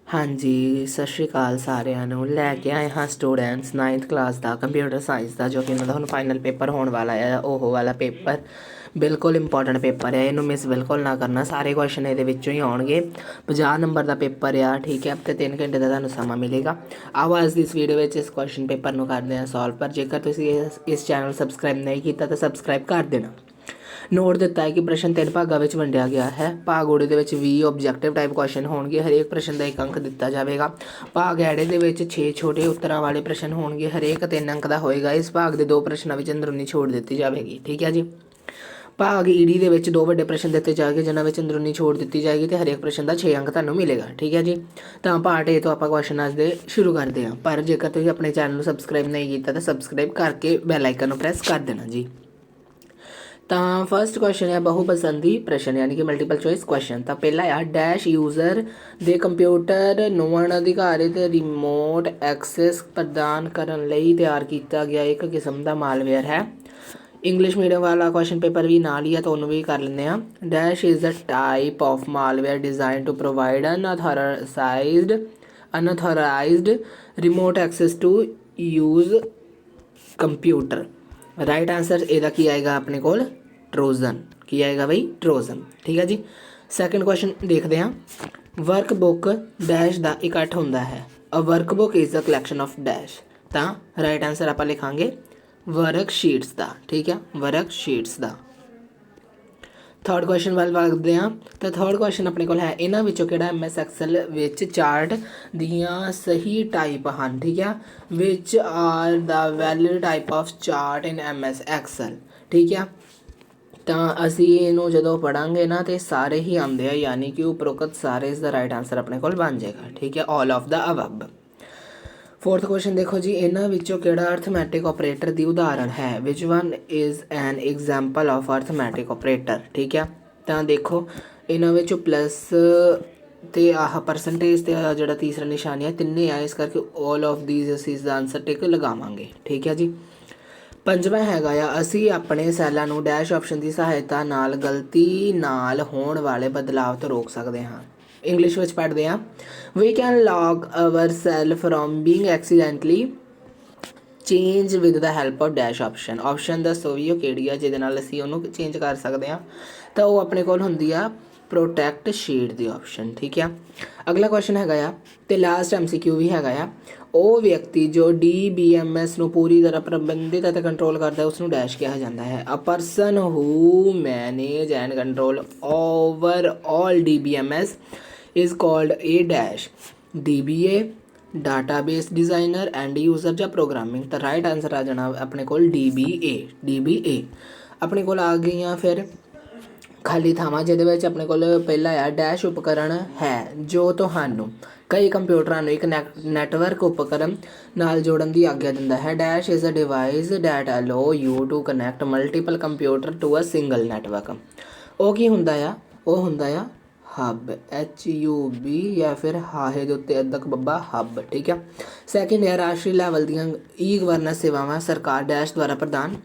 हाँ जी, सत श्री अकाल सारिਆਂ ਨੂੰ। लैके आए हाँ स्टूडेंट्स 9th क्लास का कंप्यूटर साइंस का, जो कि इन्होंने ਤੁਹਾਨੂੰ फाइनल पेपर होने वाला है। ਉਹ वाला पेपर बिल्कुल इंपॉर्टेंट पेपर है, इनू मिस बिल्कुल ना करना। सारे क्वेश्चन ये ही आउणगे। 50 नंबर का पेपर आ, ठीक है, तो 3 घंटे का ਤੁਹਾਨੂੰ ਸਮਾਂ मिलेगा। आओ अज की इस वीडियो में इस क्वेश्चन पेपर ਨੂੰ करते हैं सॉल्व। पर जेकर तुम इस चैनल सबसक्राइब नहीं किया तो सबसक्राइब कर देना। नोट दिता है कि प्रश्न 3 भागों में वंडिया गया है। भाग ओडे के 20 ऑब्जैक्टिव टाइप क्वेश्चन होंगे, हरेक प्रश्न का 1 अंक दिता जाएगा। भाग एडे के 6 छोटे उत्तरों वाले प्रश्न होंगे, हरेक 3 अंक का होएगा। इस भाग के 2 प्रश्नों में अंदरूनी छूट दी जाएगी, ठीक है जी। भाग ईडी के 2 बड़े प्रश्न दिते जाएंगे, जिन्होंने अंदरूनी छूट दी जाएगी, तो हरेक प्रश्न का 6 अंक तुम्हें मिलेगा, ठीक है जी। तो पार्ट ए तो आप क्वेश्चन अज दे शुरू करते हैं। पर जेकर तुम अपने चैनल को सबसक्राइब नहीं किया तो सबसक्राइब करके बैल आइकन प्रेस कर देना जी। तो फर्स्ट क्वेश्चन है बहुपसंदी प्रश्न, यानी कि मल्टीपल चॉइस क्वेश्चन। तो पहला है डैश यूजर दे कंप्यूटर ਨੂੰ ਅਣਅਧਿਕਾਰਿਤ रिमोट एक्सेस प्रदान करने ਲਈ तैयार किया गया एक किस्म का मालवेयर है। इंग्लिश मीडियम वाला क्वेश्चन पेपर भी ना लिया तो उन्होंने भी कर लेंगे हैं। Dash is the type of malware design to provide unauthorised remote access to use computer. Right answer ਇਹਦਾ ਕੀ आएगा अपने को ट्रोजन। की आएगा भाई ट्रोजन, ठीक है जी। सैकेंड क्वेश्चन देखते हैं। वर्कबुक डैश का इकट्ठ होंदा है। अ workbook is the collection of dash. तो राइट आंसर आप लिखांगे वर्कशीट्स का, ठीक है, वर्कशीट्स का। थर्ड क्वेश्चन वाल वगते हैं। तो थर्ड क्वेश्चन अपने को है, इन्हों कि MS एक्सल विच चार्ट दियाँ सही टाइप हैं, ठीक है, which are the valid type of chart in MS Excel, ठीक है। तो असी इनू जो पढ़ांगे ना तो सारे ही आते हैं, यानी कि उपरोक्त सारे इसका राइट आंसर अपने को बन जाएगा, ठीक है, all of the above. Fourth question देखो जी, इन्हों केड़ा अर्थमैटिक ऑपरेटर की उदाहरण है। Which one is an example of arithmetic operator, ठीक है। तो देखो इन्हों प्लस तो आह परसेंटेज तो जो तीसरा निशान है तिने आए, इस करके ऑल ऑफ दीज असी इसका आंसर टिक लगावे, ठीक है जी। पंजवां हैगा आ, असी अपने सैलों को डैश ऑप्शन की सहायता नाल गलती नाल होने वाले बदलाव तो रोक सकते हैं। इंग्लिश में पढ़ते हैं। We can lock our cell from being accidentally change with the help of dash option. Option दसो भी वो केड़ी है जिहदे नाल असीं उहनूं चेंज कर सकते हैं। तो वो अपने कोल हुंदी आ प्रोटैक्ट शीट दी ऑप्शन, ठीक है। अगला क्वेश्चन हैगा आ, तो लास्ट MCQ भी हैगा आ। वो व्यक्ति जो DBMS ਨੂੰ पूरी तरह प्रबंधित ਅਤੇ कंट्रोल करता है उसनूं डैश कहा जाता है। A person who manage and control overall DBMS is called a dash DBA database designer and user या प्रोग्रामिंग। तो राइट आंसर आ जाना अपने को DBA अपने को आ गई। फिर खाली थावां जिहदे अपने को पहला आ डैश उपकरण है जो तुहानूं कई कंप्यूटरां नूं एक नैटवर्क उपकरण नाल जोड़न की आग्या दिंदा है। Dash is a device that allow you to connect multiple computer to a single network. वो की हुंदा आ, वो हुंदा आ हब, HUB, या फिर हाहे दे उत्ते अद्धक बब्बा हब, ठीक है। सैकेंड है राष्ट्रीय लैवल दीयां ई गवर्नेंस सेवावां सरकार डैश द्वारा प्रदान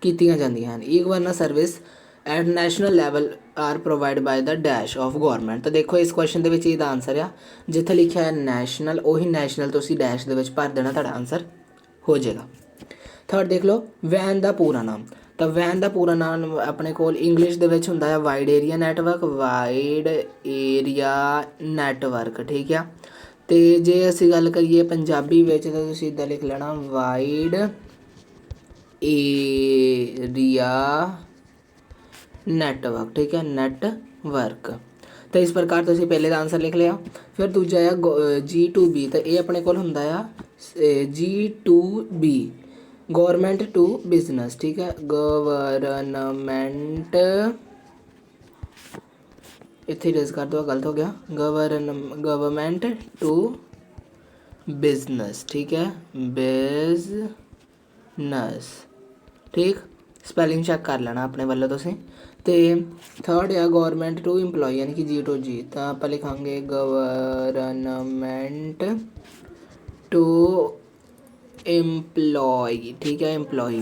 कीतियां जांदियां हन। E governance service at national level are provide by the dash of government. तो देखो इस क्वेश्चन के आंसर आ जिथे लिखा है नैशनल, उही नैशनल तो उसी डैश के भर देना, तुहाडा आंसर हो जाएगा। थर्ड देख लो वैन का पूरा नाम। तो वैन का पूरा नाम अपने को इंग्लिश के होंदा wide area network, wide area network, ठीक है। तो जे असी गल करिए पंजाबी में तो तुसीं इदां लिख लेना वाइड एरिया नैटवर्क, ठीक है, नैटवर्क। तो इस प्रकार तुसीं पहले का आंसर लिख लिया। फिर दूजा है G2B। तो ये अपने को होंदा आ G2B गवर्नमेंट टू बिजनेस, ठीक है, गवर्नमेंट, इत्थे रेज कर दो गलत हो गया, गवर्नमेंट टू बिजनेस, ठीक है, बिजनेस, ठीक। स्पैलिंग चेक कर लेना अपने वालों तुसीं। तो थर्ड है गवर्नमेंट टू इंप्लॉय, यानी कि G2G। तो आप लिखांगे गवर्नमेंट टू एम्पलॉय, ठीक है, एम्पलॉय।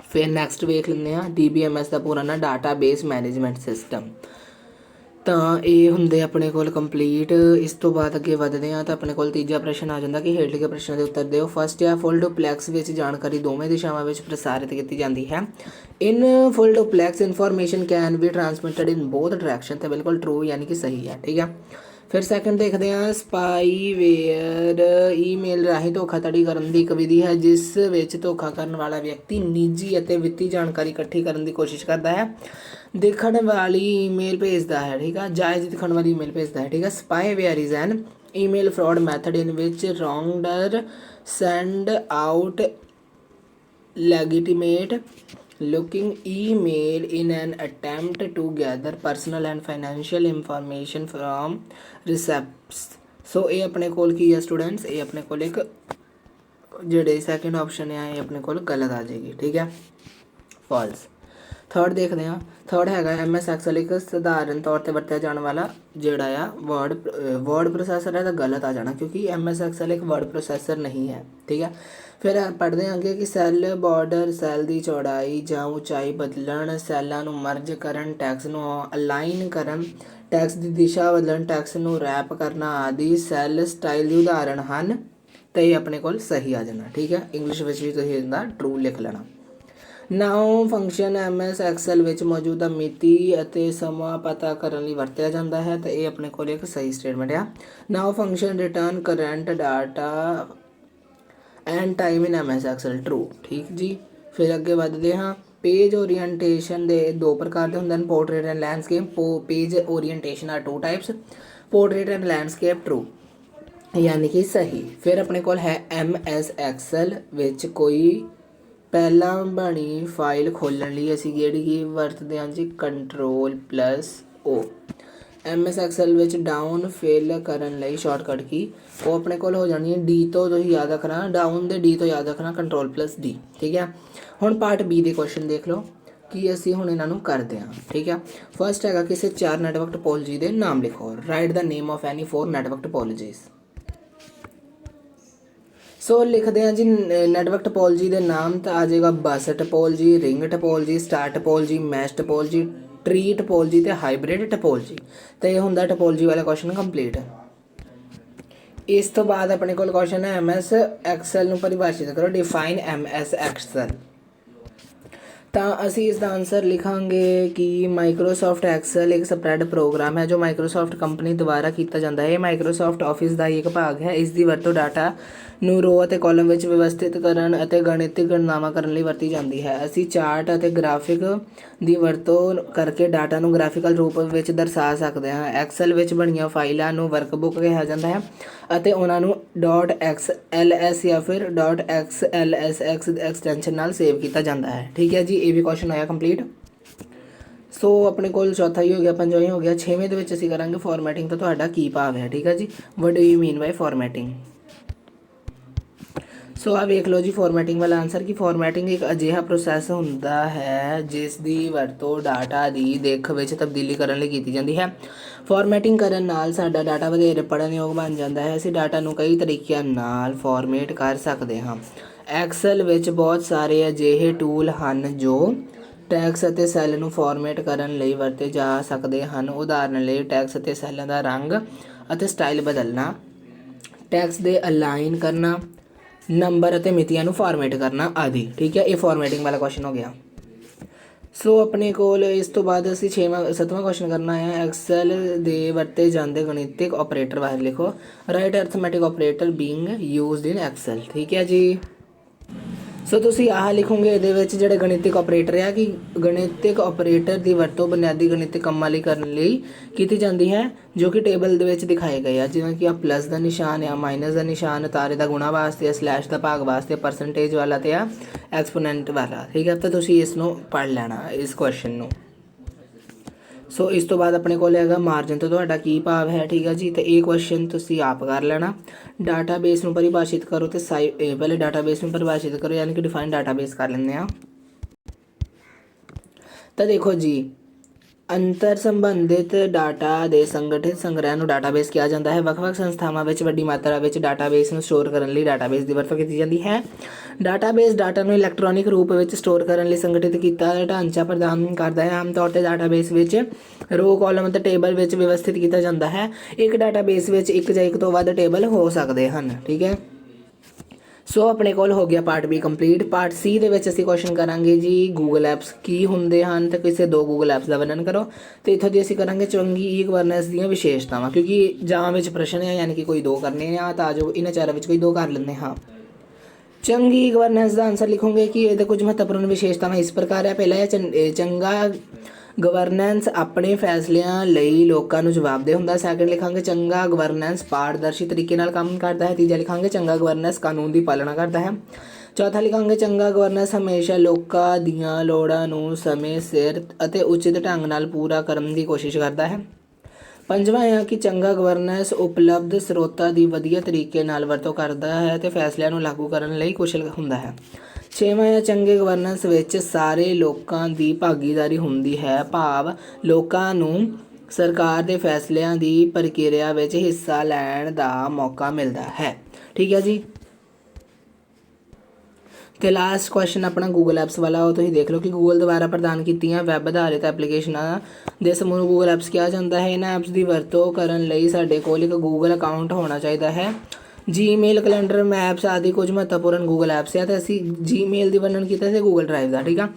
फिर नैक्सट वेख लेंगे DBMS का पूरा ना डाटा बेस मैनेजमेंट सिस्टम। ਤਾਂ ਇਹ ਹੁੰਦੇ ਆਪਣੇ ਕੋਲ ਕੰਪਲੀਟ। ਇਸ ਤੋਂ ਬਾਅਦ ਅੱਗੇ ਵਧਦੇ ਹਾਂ ਤਾਂ ਆਪਣੇ ਕੋਲ ਤੀਜਾ ਪ੍ਰਸ਼ਨ ਆ ਜਾਂਦਾ ਕਿ ਹੇਠ ਲਿਖੇ ਪ੍ਰਸ਼ਨਾਂ ਦੇ ਉੱਤਰ ਦਿਓ। ਫਸਟ ਆ, ਫੁੱਲ ਡੁਪਲੈਕਸ ਵਿੱਚ ਜਾਣਕਾਰੀ ਦੋਵੇਂ ਦਿਸ਼ਾਵਾਂ ਵਿੱਚ ਪ੍ਰਸਾਰਿਤ ਕੀਤੀ ਜਾਂਦੀ ਹੈ। In full duplex information can be transmitted in both direction, ਤਾਂ ਬਿਲਕੁਲ ਟਰੂ ਯਾਨੀ ਕਿ ਸਹੀ ਹੈ। ਠੀਕ ਹੈ। ਫਿਰ ਸੈਕਿੰਡ ਦੇਖਦੇ ਹਾਂ, ਸਪਾਈਵੇਅਰ ਈਮੇਲ ਰਾਹੀਂ ਧੋਖਾਧੜੀ ਕਰਨ ਦੀ ਇੱਕ ਵਿਧੀ ਹੈ ਜਿਸ ਵਿੱਚ ਧੋਖਾ ਕਰਨ ਵਾਲਾ ਵਿਅਕਤੀ ਨਿੱਜੀ ਅਤੇ ਵਿੱਤੀ ਜਾਣਕਾਰੀ ਇਕੱਠੀ ਕਰਨ ਦੀ ਕੋਸ਼ਿਸ਼ ਕਰਦਾ ਹੈ, ਦੇਖਣ ਵਾਲੀ ਈਮੇਲ ਭੇਜਦਾ ਹੈ। ਠੀਕ ਹੈ। ਜਾਇਜ਼ ਦਿਖਣ ਵਾਲੀ ਈਮੇਲ ਭੇਜਦਾ ਹੈ। ਠੀਕ ਹੈ। Spyware is an email fraud method in which wrongdoer send out legitimate looking email in an attempt to gather personal and financial information from recipients। ਸੋ ਇਹ ਆਪਣੇ ਕੋਲ ਕੀ ਹੈ ਸਟੂਡੈਂਟਸ, ਇਹ ਆਪਣੇ ਕੋਲ ਇੱਕ ਜਿਹੜੇ ਸੈਕਿੰਡ ਆਪਸ਼ਨ ਹੈ ਇਹ ਆਪਣੇ ਕੋਲ ਗਲਤ ਆ ਜਾਏਗੀ। ਠੀਕ ਹੈ, ਫਾਲਸ। ਥਰਡ ਦੇਖਦੇ ਹਾਂ। ਥਰਡ ਹੈਗਾ MS ਐਕਸਲ ਇੱਕ ਸਧਾਰਨ ਤੌਰ 'ਤੇ ਵਰਤਿਆ ਜਾਣ ਵਾਲਾ ਜਿਹੜਾ ਆ ਵਰਡ ਪ੍ਰੋਸੈਸਰ ਹੈ, ਤਾਂ ਗਲਤ ਆ ਜਾਣਾ ਕਿਉਂਕਿ MS ਐਕਸਲ ਇੱਕ ਵਰਡ ਪ੍ਰੋਸੈਸਰ ਨਹੀਂ ਹੈ। ਠੀਕ ਹੈ। ਫਿਰ ਪੜ੍ਹਦੇ ਹਾਂ ਅੱਗੇ ਕਿ ਸੈੱਲ ਬਾਰਡਰ, ਸੈੱਲ ਦੀ ਚੌੜਾਈ ਜਾਂ ਉਚਾਈ ਬਦਲਣ, ਸੈੱਲਾਂ ਨੂੰ ਮਰਜ ਕਰਨ, ਟੈਕਸ ਨੂੰ ਅਲਾਈਨ ਕਰਨ, ਟੈਕਸ ਦੀ ਦਿਸ਼ਾ ਬਦਲਣ, ਟੈਕਸ ਨੂੰ ਰੈਪ ਕਰਨਾ ਆਦਿ ਸੈੱਲ ਸਟਾਈਲ ਦੀ ਉਦਾਹਰਣ ਹਨ। ਤਾਂ ਇਹ ਆਪਣੇ ਕੋਲ ਸਹੀ ਆ ਜਾਣਾ। ਠੀਕ ਹੈ। ਇੰਗਲਿਸ਼ ਵਿੱਚ ਵੀ ਤੁਸੀਂ ਇਹਦਾ ਟਰੂ ਲਿਖ ਲੈਣਾ। ਨਾਓ ਫੰਕਸ਼ਨ MS ਐਕਸਲ ਵਿੱਚ ਮੌਜੂਦਾ ਮਿਤੀ ਅਤੇ ਸਮਾਂ ਪਤਾ ਕਰਨ ਲਈ ਵਰਤਿਆ ਜਾਂਦਾ ਹੈ, ਤਾਂ ਇਹ ਆਪਣੇ ਕੋਲ ਇੱਕ ਸਹੀ ਸਟੇਟਮੈਂਟ ਆ। Now function return current data and time in MS Excel, true. ਠੀਕ ਜੀ। ਫਿਰ ਅੱਗੇ ਵੱਧਦੇ ਹਾਂ। ਪੇਜ ਓਰੀਐਂਟੇਸ਼ਨ ਦੇ ਦੋ ਪ੍ਰਕਾਰ ਦੇ ਹੁੰਦੇ ਹਨ, portrait and landscape. Page orientation are two types, portrait and landscape, true ਯਾਨੀ ਕਿ ਸਹੀ। ਫਿਰ ਆਪਣੇ ਕੋਲ ਹੈ MS ਐਕਸਲ ਵਿੱਚ ਕੋਈ ਪਹਿਲਾਂ ਬਣੀ ਫਾਈਲ ਖੋਲ੍ਹਣ ਲਈ ਅਸੀਂ ਕਿਹੜੀ ਕੀ ਵਰਤਦੇ ਹਾਂ ਜੀ, Ctrl+O। MS ਐਕਸਲ ਵਿੱਚ ਡਾਊਨ ਫਿਲ ਕਰਨ ਲਈ ਸ਼ਾਰਟਕਟ ਕੀ ਉਹ ਆਪਣੇ ਕੋਲ ਹੋ ਜਾਣੀ ਹੈ D ਤੋਂ, ਤੁਸੀਂ ਯਾਦ ਰੱਖਣਾ ਡਾਊਨ ਦੇ D ਤੋਂ ਯਾਦ ਰੱਖਣਾ Ctrl+D। ਠੀਕ ਹੈ। ਹੁਣ ਪਾਰਟ B ਦੇ ਕੁਐਸਚਨ ਦੇਖ ਲਓ ਕਿ ਅਸੀਂ ਹੁਣ ਇਹਨਾਂ ਨੂੰ ਕਰਦੇ ਹਾਂ। ਠੀਕ ਹੈ। ਫਸਟ ਹੈਗਾ ਕਿਸੇ 4 ਨੈਟਵਰਕ ਟੋਪੋਲੋਜੀ ਦੇ ਨਾਮ ਲਿਖੋ। Write the name of any 4 network topologies. So ਲਿਖਦੇ ਹਾਂ ਜੀ ਨੈਟਵਰਕ ਟੋਪੋਲੋਜੀ ਦੇ ਨਾਮ, ਤਾਂ ਆ ਜਾਏਗਾ bus topology, ring topology, star topology, mesh topology, tree topology ਤੇ ਹਾਈਬ੍ਰਿਡ ਟੋਪੋਲੋਜੀ। ਤਾਂ ਇਹ ਹੁੰਦਾ ਟੋਪੋਲੋਜੀ ਵਾਲਾ ਕੁਐਸਚਨ ਕੰਪਲੀਟ। ਇਸ ਤੋਂ ਬਾਅਦ ਆਪਣੇ ਕੋਲ ਕੁਐਸਚਨ ਹੈ MS ਐਕਸਲ ਨੂੰ ਪਰਿਭਾਸ਼ਿਤ ਕਰੋ, ਡਿਫਾਈਨ MS ਐਕਸਲ। ਤਾਂ ਅਸੀਂ ਇਸ ਦਾ ਆਨਸਰ ਲਿਖਾਂਗੇ ਕਿ ਮਾਈਕਰੋਸਾਫਟ ਐਕਸਲ ਇੱਕ ਸਪਰੈਡ ਪ੍ਰੋਗਰਾਮ ਹੈ ਜੋ ਮਾਈਕਰੋਸਾਫਟ ਕੰਪਨੀ ਦੁਆਰਾ ਕੀਤਾ ਜਾਂਦਾ ਹੈ। ਇਹ ਮਾਈਕਰੋਸਾਫਟ ਆਫਿਸ ਦਾ ਹੀ ਇੱਕ ਭਾਗ ਹੈ। ਇਸ ਦੀ ਵਰਤੋਂ ਡਾਟਾ ਨੂੰ ਰੋ ਅਤੇ ਕਾਲਮ ਵਿੱਚ ਵਿਵਸਥਿਤ ਕਰਨ ਅਤੇ ਗਣਿਤਿਕ ਗਣਨਾਵਾਂ ਕਰਨ ਲਈ ਵਰਤੀ ਜਾਂਦੀ ਹੈ। ਅਸੀਂ ਚਾਰਟ ਅਤੇ ਗ੍ਰਾਫਿਕ ਦੀ ਵਰਤੋਂ ਕਰਕੇ ਡਾਟਾ ਨੂੰ ਗ੍ਰਾਫਿਕਲ ਰੂਪ ਵਿੱਚ ਦਰਸਾ ਸਕਦੇ ਹਾਂ। ਐਕਸਲ ਵਿੱਚ ਬਣੀਆਂ ਫਾਈਲਾਂ ਨੂੰ ਵਰਕਬੁੱਕ ਕਿਹਾ ਜਾਂਦਾ ਹੈ ਅਤੇ ਉਹਨਾਂ ਨੂੰ .xls ਜਾਂ ਫਿਰ .xlsx ਐਕਸਟੈਂਸ਼ਨ ਨਾਲ ਸੇਵ ਕੀਤਾ ਜਾਂਦਾ ਹੈ। ਠੀਕ ਹੈ ਜੀ, ਇਹ ਵੀ ਕੁਐਸਚਨ ਆਇਆ ਕੰਪਲੀਟ। ਸੋ ਆਪਣੇ ਕੋਲ ਚੌਥਾ ਹੀ ਹੋ ਗਿਆ, ਪੰਜਵਾਂ ਹੀ ਹੋ ਗਿਆ। 6ਵੇਂ ਦੇ ਵਿੱਚ ਅਸੀਂ ਕਰਾਂਗੇ ਫਾਰਮੈਟਿੰਗ ਤੋਂ ਤੁਹਾਡਾ ਕੀ ਭਾਵ ਹੈ। ਠੀਕ ਹੈ ਜੀ, what do you mean by formatting. So ਆ ਵੇਖ ਲਓ ਜੀ ਫਾਰਮੈਟਿੰਗ ਵਾਲਾ ਆਨਸਰ ਕਿ ਫਾਰਮੈਟਿੰਗ ਇੱਕ ਅਜਿਹਾ ਪ੍ਰੋਸੈਸ ਹੁੰਦਾ ਹੈ ਜਿਸ ਦੀ ਵਰਤੋਂ ਡਾਟਾ ਦੀ ਦਿੱਖ ਵਿੱਚ ਤਬਦੀਲੀ ਕਰਨ ਲਈ ਕੀਤੀ ਜਾਂਦੀ ਹੈ। ਫਾਰਮੈਟਿੰਗ ਕਰਨ ਨਾਲ ਸਾਡਾ ਡਾਟਾ ਵਧੇਰੇ ਪੜ੍ਹਨਯੋਗ ਬਣ ਜਾਂਦਾ ਹੈ। ਅਸੀਂ ਡਾਟਾ ਨੂੰ ਕਈ ਤਰੀਕਿਆਂ ਨਾਲ ਫਾਰਮੈਟ ਕਰ ਸਕਦੇ ਹਾਂ। ਐਕਸਲ ਵਿੱਚ ਬਹੁਤ ਸਾਰੇ ਅਜਿਹੇ ਟੂਲ ਹਨ ਜੋ ਟੈਕਸ ਅਤੇ ਸੈੱਲ ਨੂੰ ਫਾਰਮੈਟ ਕਰਨ ਲਈ ਵਰਤੇ ਜਾ ਸਕਦੇ ਹਨ। ਉਦਾਹਰਨ ਲਈ ਟੈਕਸ ਅਤੇ ਸੈੱਲਾਂ ਦਾ ਰੰਗ ਅਤੇ ਸਟਾਈਲ ਬਦਲਣਾ, ਟੈਕਸ ਦੇ ਅਲਾਈਨ ਕਰਨਾ, ਨੰਬਰ ਅਤੇ ਮਿਤੀਆਂ ਨੂੰ ਫਾਰਮੈਟ ਕਰਨਾ ਆਦਿ। ਠੀਕ ਹੈ, ਇਹ ਫਾਰਮੈਟਿੰਗ ਵਾਲਾ ਕੁਐਸਚਨ ਹੋ ਗਿਆ। ਸੋ ਆਪਣੇ ਕੋਲ ਇਸ ਤੋਂ ਬਾਅਦ ਅਸੀਂ 7ਵਾਂ ਕੁਐਸਚਨ ਕਰਨਾ ਹੈ। ਐਕਸਲ ਦੇ ਵਰਤੇ ਜਾਂਦੇ ਗਣਿਤਿਕ ਆਪਰੇਟਰ ਬਾਰੇ ਲਿਖੋ। Write arithmetic operator being used in Excel. ਠੀਕ ਹੈ ਜੀ। ਸੋ ਤੁਸੀਂ ਆਹ ਲਿਖੋਗੇ ਇਹਦੇ ਵਿੱਚ ਜਿਹੜੇ ਗਣਿਤਿਕ ਆਪਰੇਟਰ ਆ ਕਿ ਗਣਿਤਿਕ ਆਪਰੇਟਰ ਦੀ ਵਰਤੋਂ ਬੁਨਿਆਦੀ ਗਣਿਤਿਕ ਕੰਮਾਂ ਲਈ ਕਰਨ ਲਈ ਕੀਤੀ ਜਾਂਦੀ ਹੈ ਜੋ ਕਿ ਟੇਬਲ ਦੇ ਵਿੱਚ ਦਿਖਾਏ ਗਏ ਆ, ਜਿਵੇਂ ਕਿ ਆ ਪਲੱਸ ਦਾ ਨਿਸ਼ਾਨ ਆ, ਮਾਈਨਸ ਦਾ ਨਿਸ਼ਾਨ, ਤਾਰੇ ਦਾ ਗੁਣਾ ਵਾਸਤੇ, ਸਲੈਸ਼ ਦਾ ਭਾਗ ਵਾਸਤੇ, ਪਰਸੈਂਟੇਜ ਵਾਲਾ ਤੇ ਆ ਐਕਸਪੋਨੈਂਟ ਵਾਲਾ। ਠੀਕ ਹੈ, ਤਾਂ ਤੁਸੀਂ ਇਸ ਨੂੰ ਪੜ੍ਹ ਲੈਣਾ ਇਸ ਕੁਐਸਚਨ ਨੂੰ। ਸੋ ਇਸ ਤੋਂ ਬਾਅਦ ਆਪਣੇ ਕੋਲ ਹੈਗਾ ਮਾਰਜਨ ਤੋਂ ਤੁਹਾਡਾ ਕੀ ਭਾਵ ਹੈ। ਠੀਕ ਹੈ ਜੀ, ਤੇ ਇਹ ਕੁਐਸਚਨ ਤੁਸੀਂ ਆਪ ਕਰ ਲੈਣਾ। ਡਾਟਾਬੇਸ ਨੂੰ ਪਰਿਭਾਸ਼ਿਤ ਕਰੋ ਤੇ ਪਹਿਲੇ ਡਾਟਾਬੇਸ ਨੂੰ ਪਰਿਭਾਸ਼ਿਤ ਕਰੋ ਯਾਨੀ ਕਿ ਡਿਫਾਈਨ ਡਾਟਾਬੇਸ ਕਰ ਲੈਂਦੇ ਆ। ਤਾਂ ਦੇਖੋ ਜੀ ਅੰਤਰ ਸੰਬੰਧਿਤ ਡਾਟਾ ਦੇ ਸੰਗਠਿਤ ਸੰਗ੍ਰਹਿ ਨੂੰ ਡਾਟਾਬੇਸ ਕਿਹਾ ਜਾਂਦਾ ਹੈ। ਵੱਖ-ਵੱਖ ਸੰਸਥਾਵਾਂ ਵਿੱਚ ਵੱਡੀ ਮਾਤਰਾ ਵਿੱਚ ਡਾਟਾਬੇਸ ਨੂੰ ਸਟੋਰ ਕਰਨ ਲਈ ਡਾਟਾਬੇਸ ਦੀ ਵਰਤੋਂ ਕੀਤੀ ਜਾਂਦੀ ਹੈ। ਡਾਟਾਬੇਸ ਡਾਟਾ ਨੂੰ ਇਲੈਕਟ੍ਰੋਨਿਕ ਰੂਪ ਵਿੱਚ ਸਟੋਰ ਕਰਨ ਲਈ ਸੰਗਠਿਤ ਕੀਤਾ ਢਾਂਚਾ ਪ੍ਰਦਾਨ ਕਰਦਾ ਹੈ। ਆਮ ਤੌਰ 'ਤੇ ਡਾਟਾਬੇਸ ਵਿੱਚ ਰੋ, ਕਾਲਮ ਅਤੇ ਟੇਬਲ ਵਿੱਚ ਵਿਵਸਥਿਤ ਕੀਤਾ ਜਾਂਦਾ ਹੈ। ਇੱਕ ਡਾਟਾਬੇਸ ਵਿੱਚ ਇੱਕ ਜਾਂ ਇੱਕ ਤੋਂ ਵੱਧ ਟੇਬਲ ਹੋ ਸਕਦੇ ਹਨ। ਠੀਕ ਹੈ, ਸੋ ਆਪਣੇ ਕੋਲ ਹੋ ਗਿਆ ਪਾਰਟ ਬੀ ਕੰਪਲੀਟ। ਪਾਰਟ ਸੀ ਦੇ ਵਿੱਚ ਅਸੀਂ ਕੁਐਸਚਨ ਕਰਾਂਗੇ ਜੀ ਗੂਗਲ ਐਪਸ ਕੀ ਹੁੰਦੇ ਹਨ ਤੇ ਕਿਸੇ ਦੋ ਗੂਗਲ ਐਪਸ ਦਾ ਵਰਣਨ ਕਰੋ। ਤੇ ਇੱਥੋਂ ਦੀ ਅਸੀਂ ਕਰਾਂਗੇ ਚੰਗੀ ਈ ਗਵਰਨੈਂਸ ਦੀਆਂ ਵਿਸ਼ੇਸ਼ਤਾਵਾਂ, ਕਿਉਂਕਿ ਜਾਂ ਵਿੱਚ ਪ੍ਰਸ਼ਨ ਹੈ ਯਾਨੀ ਕਿ ਕੋਈ ਦੋ ਕਰਨੇ ਆ ਤਾਂ ਜੋ ਇਹਨਾਂ ਚਾਰਾਂ ਵਿੱਚ ਕੋਈ ਦੋ ਕਰ ਲੈਂਦੇ ਹਾਂ। ਚੰਗੀ ਗਵਰਨੈਂਸ ਦਾ ਆਨਸਰ ਲਿਖੋਗੇ ਕਿ ਇਹਦੇ ਕੁਝ ਮਹੱਤਵਪੂਰਨ ਵਿਸ਼ੇਸ਼ਤਾਵਾਂ ਇਸ ਪ੍ਰਕਾਰ ਹੈ। ਪਹਿਲਾ ਹੈ ਚੰਗਾ ਗਵਰਨੈਂਸ ਆਪਣੇ ਫੈਸਲਿਆਂ ਲਈ ਲੋਕਾਂ ਨੂੰ ਜਵਾਬਦੇਹ ਹੁੰਦਾ। ਸੈਕਿੰਡ ਲਿਖਾਂਗੇ ਚੰਗਾ ਗਵਰਨੈਂਸ ਪਾਰਦਰਸ਼ੀ ਤਰੀਕੇ ਨਾਲ ਕੰਮ ਕਰਦਾ ਹੈ। ਤੀਜਾ ਲਿਖਾਂਗੇ ਚੰਗਾ ਗਵਰਨੈਂਸ ਕਾਨੂੰਨ ਦੀ ਪਾਲਣਾ ਕਰਦਾ ਹੈ। ਚੌਥਾ ਲਿਖਾਂਗੇ ਚੰਗਾ ਗਵਰਨੈਂਸ ਹਮੇਸ਼ਾ ਲੋਕਾਂ ਦੀਆਂ ਲੋੜਾਂ ਨੂੰ ਸਮੇਂ ਸਿਰ ਅਤੇ ਉਚਿਤ ਢੰਗ ਨਾਲ ਪੂਰਾ ਕਰਨ ਦੀ ਕੋਸ਼ਿਸ਼ ਕਰਦਾ ਹੈ। ਪੰਜਵਾਂ ਹੈ ਕਿ ਚੰਗਾ ਗਵਰਨੈਂਸ ਉਪਲਬਧ ਸਰੋਤਾਂ ਦੀ ਵਧੀਆ ਤਰੀਕੇ ਨਾਲ ਵਰਤੋਂ ਕਰਦਾ ਹੈ ਅਤੇ ਫੈਸਲਿਆਂ ਨੂੰ ਲਾਗੂ ਕਰਨ ਲਈ ਕੁਸ਼ਲ ਹੁੰਦਾ ਹੈ। ਛੇਵਾਂ ਹੈ ਚੰਗੇ ਗਵਰਨੈਂਸ ਵਿੱਚ ਸਾਰੇ ਲੋਕਾਂ ਦੀ ਭਾਗੀਦਾਰੀ ਹੁੰਦੀ ਹੈ, ਭਾਵ ਲੋਕਾਂ ਨੂੰ ਸਰਕਾਰ ਦੇ ਫੈਸਲਿਆਂ ਦੀ ਪ੍ਰਕਿਰਿਆ ਵਿੱਚ ਹਿੱਸਾ ਲੈਣ ਦਾ ਮੌਕਾ ਮਿਲਦਾ ਹੈ। ਠੀਕ ਹੈ ਜੀ, ਤੇ ਲਾਸਟ ਕੁਐਸਚਨ ਆਪਣਾ ਗੂਗਲ ਐਪਸ ਵਾਲਾ, ਉਹ ਤੁਸੀਂ ਦੇਖ ਲਓ ਕਿ ਗੂਗਲ ਦੁਆਰਾ ਪ੍ਰਦਾਨ ਕੀਤੀਆਂ ਵੈਬ ਆਧਾਰਿਤ ਐਪਲੀਕੇਸ਼ਨਾਂ ਦੇ ਸਮੂਹ ਨੂੰ ਗੂਗਲ ਐਪਸ ਕਿਹਾ ਜਾਂਦਾ ਹੈ। ਇਹਨਾਂ ਐਪਸ ਦੀ ਵਰਤੋਂ ਕਰਨ ਲਈ ਸਾਡੇ ਕੋਲ ਇੱਕ ਗੂਗਲ ਅਕਾਊਂਟ ਹੋਣਾ ਚਾਹੀਦਾ ਹੈ। ਜੀਮੇਲ, ਕੈਲੰਡਰ, ਮੈਪਸ ਆਦਿ ਕੁਝ ਮਹੱਤਵਪੂਰਨ ਗੂਗਲ ਐਪਸ ਹੈ। ਤੇ ਅਸੀਂ ਜੀਮੇਲ ਦੀ ਵਰਣਨ ਕੀਤਾ ਸੀ ਗੂਗਲ ਡਰਾਈਵ ਦਾ। ਠੀਕ ਆ,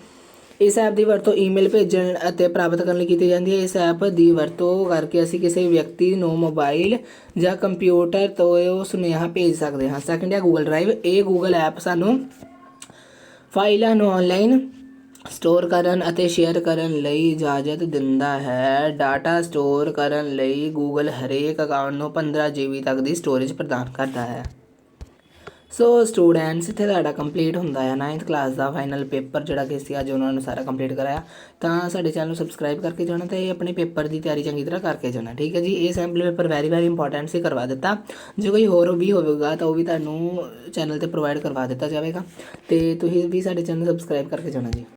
ਇਸ ਐਪ ਦੀ ਵਰਤੋਂ ਈਮੇਲ ਭੇਜਣ ਅਤੇ ਪ੍ਰਾਪਤ ਕਰਨ ਲਈ ਕੀਤੀ ਜਾਂਦੀ ਹੈ। ਇਸ ਐਪ ਦੀ ਵਰਤੋਂ ਕਰਕੇ ਅਸੀਂ ਕਿਸੇ ਵਿਅਕਤੀ ਨੂੰ ਮੋਬਾਈਲ ਜਾਂ ਕੰਪਿਊਟਰ ਤੋਂ ਸੁਨੇਹਾ ਭੇਜ ਸਕਦੇ ਹਾਂ। ਸੈਕਿੰਡ ਹੈ ਗੂਗਲ ਡਰਾਈਵ। ਇਹ ਗੂਗਲ ਐਪ ਸਾਨੂੰ ਫਾਈਲਾਂ ਨੂੰ ਆਨਲਾਈਨ ਸਟੋਰ ਕਰਨ ਅਤੇ ਸ਼ੇਅਰ ਕਰਨ ਲਈ ਇਜਾਜ਼ਤ ਦਿੰਦਾ ਹੈ। ਡਾਟਾ ਸਟੋਰ ਕਰਨ ਲਈ ਗੂਗਲ ਹਰੇਕ ਅਕਾਊਂਟ ਨੂੰ 15 GB ਤੱਕ ਦੀ ਸਟੋਰੇਜ ਪ੍ਰਦਾਨ ਕਰਦਾ ਹੈ। ਸੋ ਸਟੂਡੈਂਟਸ, ਇੱਥੇ ਤੁਹਾਡਾ ਕੰਪਲੀਟ ਹੁੰਦਾ ਹੈ 9th ਕਲਾਸ ਦਾ ਫਾਈਨਲ ਪੇਪਰ ਜਿਹੜਾ ਕਿ ਸੀ ਅੱਜ ਉਹਨਾਂ ਨੂੰ ਸਾਰਾ ਕੰਪਲੀਟ ਕਰਾਇਆ। ਤਾਂ ਸਾਡੇ ਚੈਨਲ ਨੂੰ ਸਬਸਕ੍ਰਾਈਬ ਕਰਕੇ ਜਾਣਾ ਅਤੇ ਆਪਣੇ ਪੇਪਰ ਦੀ ਤਿਆਰੀ ਚੰਗੀ ਤਰ੍ਹਾਂ ਕਰਕੇ ਜਾਣਾ। ਠੀਕ ਹੈ ਜੀ, ਇਹ ਸੈਂਪਲ ਪੇਪਰ ਵੈਰੀ ਇੰਪੋਰਟੈਂਟ ਸੀ, ਕਰਵਾ ਦਿੱਤਾ। ਜੇ ਕੋਈ ਹੋਰ ਵੀ ਹੋਵੇਗਾ ਤਾਂ ਉਹ ਵੀ ਤੁਹਾਨੂੰ ਚੈਨਲ 'ਤੇ ਪ੍ਰੋਵਾਈਡ ਕਰਵਾ ਦਿੱਤਾ ਜਾਵੇਗਾ। ਅਤੇ ਤੁਸੀਂ ਵੀ ਸਾਡੇ ਚੈਨਲ ਸਬਸਕ੍ਰਾਈਬ ਕਰਕੇ ਜਾਣਾ ਜੀ।